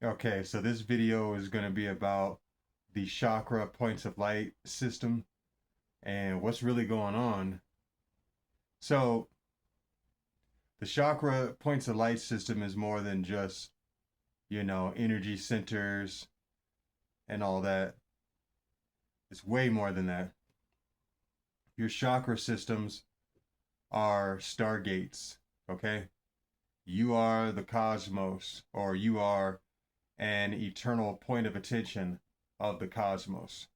Okay, so this video is going to be about the chakra points of light system and what's really going on. So, the chakra points of light system is more than just, energy centers and all that. It's way more than that. Your chakra systems are stargates, okay? You are the cosmos, or you are an eternal point of attention of the cosmos.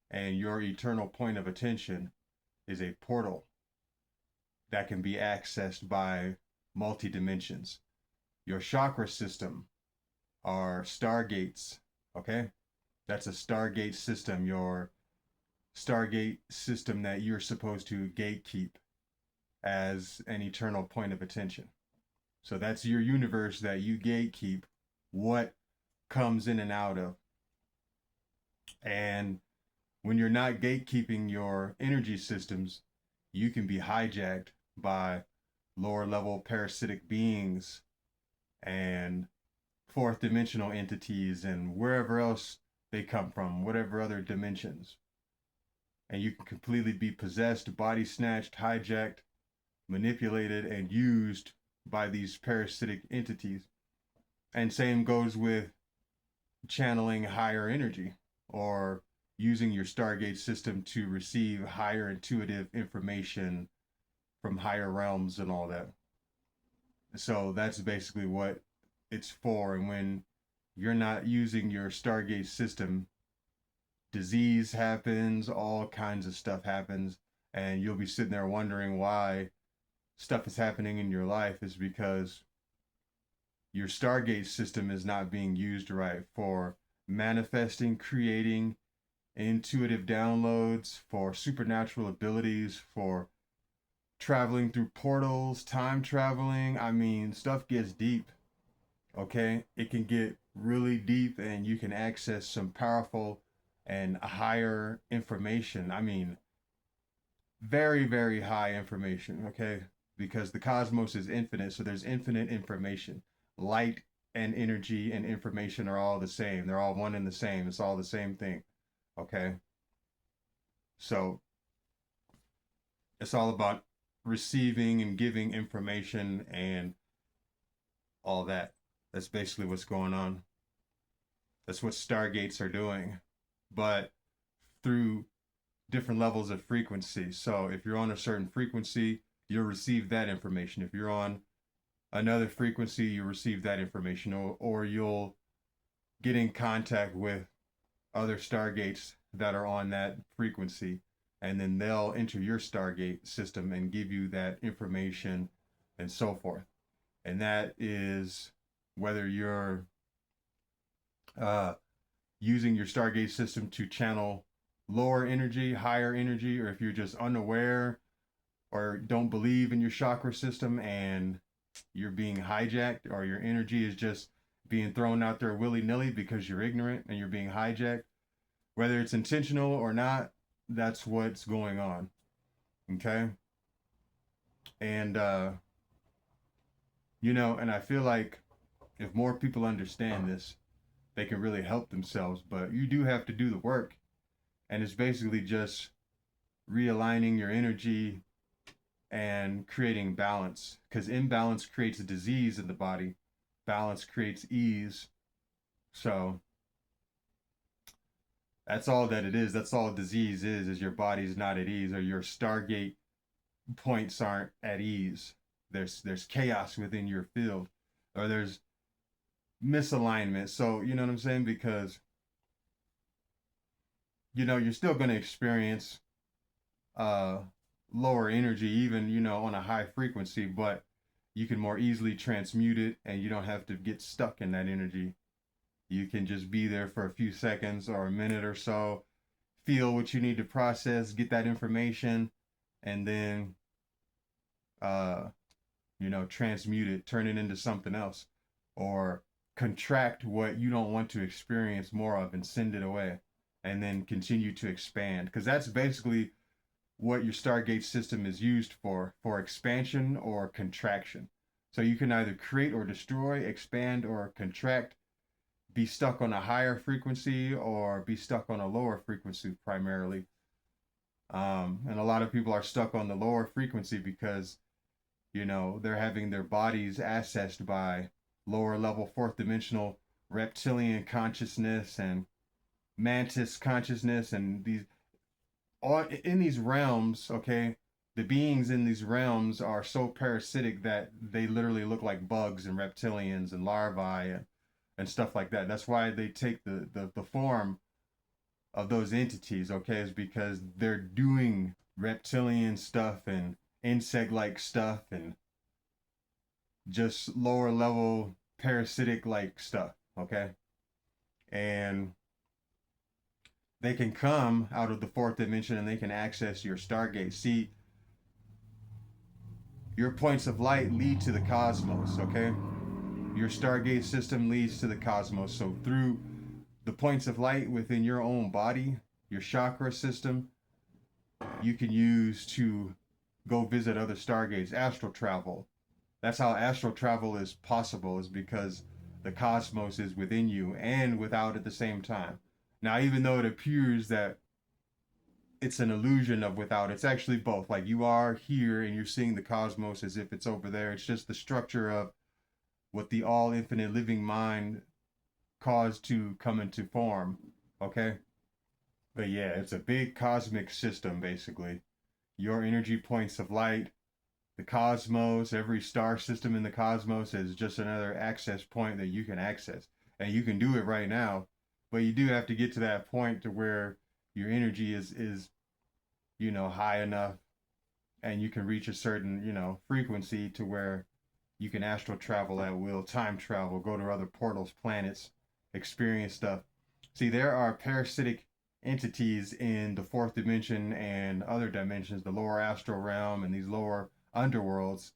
And your eternal point of attention is a portal that can be accessed by multi dimensions. Your chakra system are stargates, okay? That's a stargate system, your stargate system that you're supposed to gatekeep as an eternal point of attention. So that's your universe that you gatekeep what comes in and out of. And when you're not gatekeeping your energy systems, you can be hijacked by lower level parasitic beings and fourth dimensional entities and wherever else they come from, whatever other dimensions. And you can completely be possessed, body snatched, hijacked, manipulated, and used by these parasitic entities. And same goes with channeling higher energy or using your Stargate system to receive higher intuitive information from higher realms and all that. So that's basically what it's for. And when you're not using your Stargate system, disease happens, all kinds of stuff happens, and you'll be sitting there wondering why stuff is happening in your life is because your Stargate system is not being used right for manifesting, creating intuitive downloads, for supernatural abilities, for traveling through portals, time traveling. I mean, stuff gets deep, okay? It can get really deep and you can access some powerful and higher information. I mean, very, very high information, okay? Because the cosmos is infinite, so there's infinite information. Light and energy and information are all the same. They're all one and the same. It's all the same thing, okay? So it's all about receiving and giving information and all that. That's basically what's going on. That's what stargates are doing, but through different levels of frequency. So if you're on a certain frequency, you'll receive that information. If you're on another frequency, you'll receive that information, or you'll get in contact with other stargates that are on that frequency, and then they'll enter your Stargate system and give you that information and so forth. And that is whether you're uh, using your Stargate system to channel lower energy, higher energy, or if you're just unaware or don't believe in your chakra system and you're being hijacked or your energy is just being thrown out there willy nilly because you're ignorant and you're being hijacked, whether it's intentional or not, that's what's going on. Okay. And, and I feel like if more people understand this, they can really help themselves. But you do have to do the work. And it's basically just realigning your energy and creating balance. Because imbalance creates a disease in the body, balance creates ease. So that's all that it is. That's all disease is your body's not at ease or your Stargate points aren't at ease. There's chaos within your field, or there's misalignment. So you know what I'm saying? Because you're still going to experience uh lower energy, even on a high frequency, but you can more easily transmute it, and you don't have to get stuck in that energy. You can just be there for a few seconds or a minute or so, feel what you need to process, get that information, and then uh transmute it, turn it into something else, or contract what you don't want to experience more of and send it away, and then continue to expand. Because that's basically what your Stargate system is used for expansion or contraction. So you can either create or destroy, expand or contract, be stuck on a higher frequency or be stuck on a lower frequency primarily. And a lot of people are stuck on the lower frequency because, they're having their bodies accessed by lower level fourth dimensional reptilian consciousness and mantis consciousness, and these all in these realms. Okay, the beings in these realms are so parasitic that they literally look like bugs and reptilians and larvae and stuff like that. That's why they take the form of those entities. Okay, is because they're doing reptilian stuff and insect like stuff and just lower level parasitic like stuff. Okay, and they can come out of the fourth dimension and they can access your stargate. See, your points of light lead to the cosmos. Okay, your stargate system leads to the cosmos. So through the points of light within your own body, your chakra system, you can use to go visit other stargates. Astral travel. That's how astral travel is possible, is because the cosmos is within you and without at the same time. Now, even though it appears that it's an illusion of without, it's actually both. Like, you are here and you're seeing the cosmos as if it's over there. It's just the structure of what the all infinite living mind caused to come into form. Okay? But yeah, it's a big cosmic system, basically. Your energy points of light, the cosmos, every star system in the cosmos is just another access point that you can access. And you can do it right now, but you do have to get to that point to where your energy is high enough and you can reach a certain, frequency to where you can astral travel at will, time travel, go to other portals, planets, experience stuff. See, there are parasitic entities in the fourth dimension and other dimensions, the lower astral realm and these lower underworlds,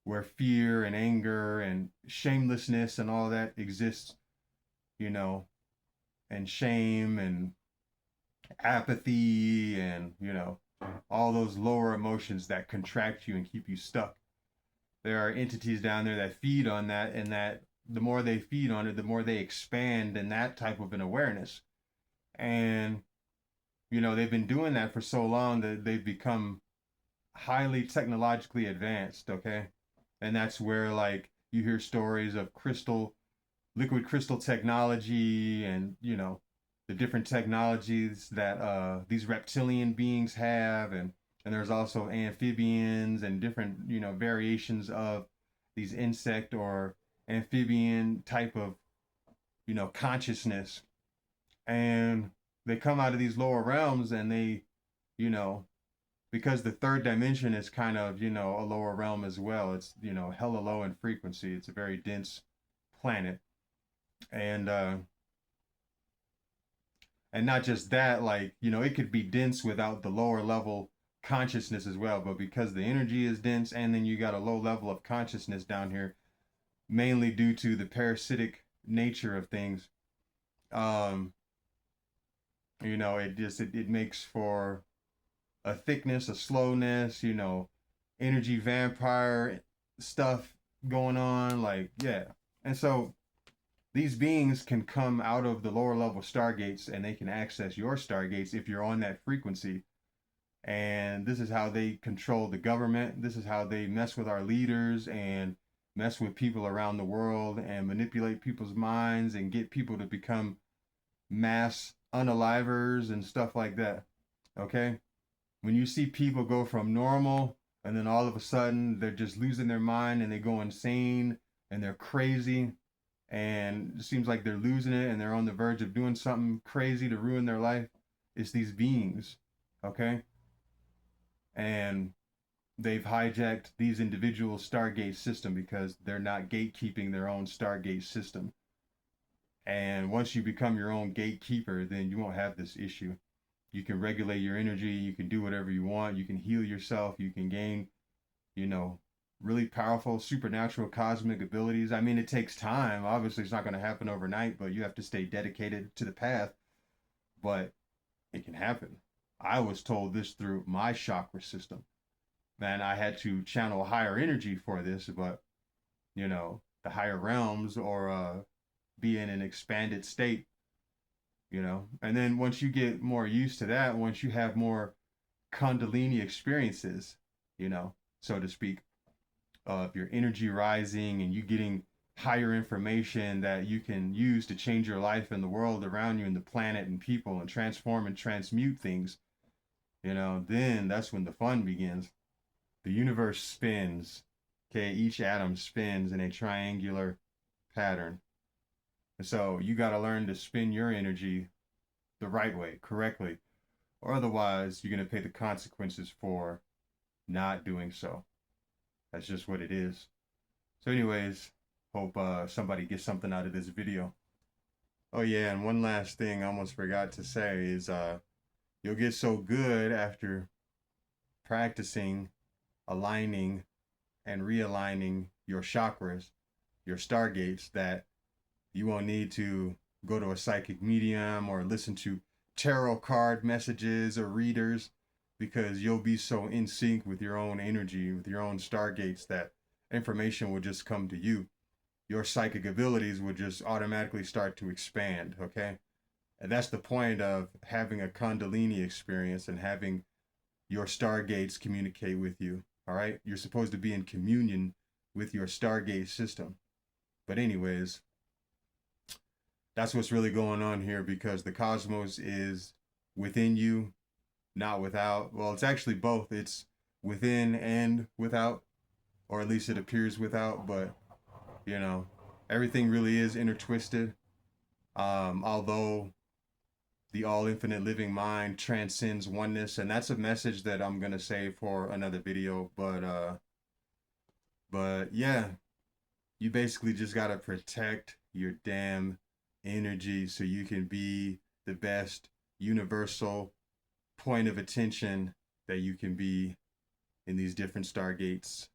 where fear and anger and shamelessness and all that exists, and shame and apathy and, all those lower emotions that contract you and keep you stuck. There are entities down there that feed on that, and that the more they feed on it, the more they expand in that type of an awareness. And, they've been doing that for so long that they've become highly technologically advanced. Okay, and that's where, like, you hear stories of liquid crystal technology, and the different technologies that these reptilian beings have, and there's also amphibians and different variations of these insect or amphibian type of consciousness, and they come out of these lower realms, and they you know because the third dimension is kind of, a lower realm as well. It's, hella low in frequency. It's a very dense planet. And and not just that, like, it could be dense without the lower level consciousness as well. But because the energy is dense and then you got a low level of consciousness down here, mainly due to the parasitic nature of things, um, it makes for a thickness, a slowness, energy vampire stuff going on. Like, yeah. And so these beings can come out of the lower level stargates and they can access your stargates if you're on that frequency. And this is how they control the government. This is how they mess with our leaders and mess with people around the world and manipulate people's minds and get people to become mass unalivers and stuff like that. Okay? When you see people go from normal and then all of a sudden they're just losing their mind and they go insane and they're crazy and it seems like they're losing it and they're on the verge of doing something crazy to ruin their life, it's these beings. Okay? And they've hijacked these individual Stargate system because they're not gatekeeping their own Stargate system. And once you become your own gatekeeper, then you won't have this issue. You can regulate your energy. You can do whatever you want. You can heal yourself. You can gain, really powerful supernatural cosmic abilities. I mean, it takes time. Obviously, it's not going to happen overnight, but you have to stay dedicated to the path. But it can happen. I was told this through my chakra system. Man, I had to channel higher energy for this, but, the higher realms or be in an expanded state, you know. And then once you get more used to that, once you have more Kundalini experiences, you know, so to speak, of your energy rising and you getting higher information that you can use to change your life and the world around you and the planet and people and transform and transmute things, you know, then that's when the fun begins. The universe spins. Okay, each atom spins in a triangular pattern. And so you got to learn to spin your energy the right way, correctly, or otherwise you're going to pay the consequences for not doing so. That's just what it is. So, anyways, hope somebody gets something out of this video. Oh yeah, and one last thing I almost forgot to say is you'll get so good after practicing aligning and realigning your chakras, your stargates, that you won't need to go to a psychic medium or listen to tarot card messages or readers, because you'll be so in sync with your own energy, with your own stargates, that information will just come to you. Your psychic abilities will just automatically start to expand, okay? And that's the point of having a Kundalini experience and having your stargates communicate with you, all right? You're supposed to be in communion with your stargate system. But anyways, that's what's really going on here, because the cosmos is within you, not without. Well, it's actually both. It's within and without, or at least it appears without, but you know, everything really is intertwisted. Although the all infinite living mind transcends oneness, and that's a message that I'm gonna save for another video. But yeah, you basically just gotta protect your damn energy so you can be the best universal point of attention that you can be in these different stargates.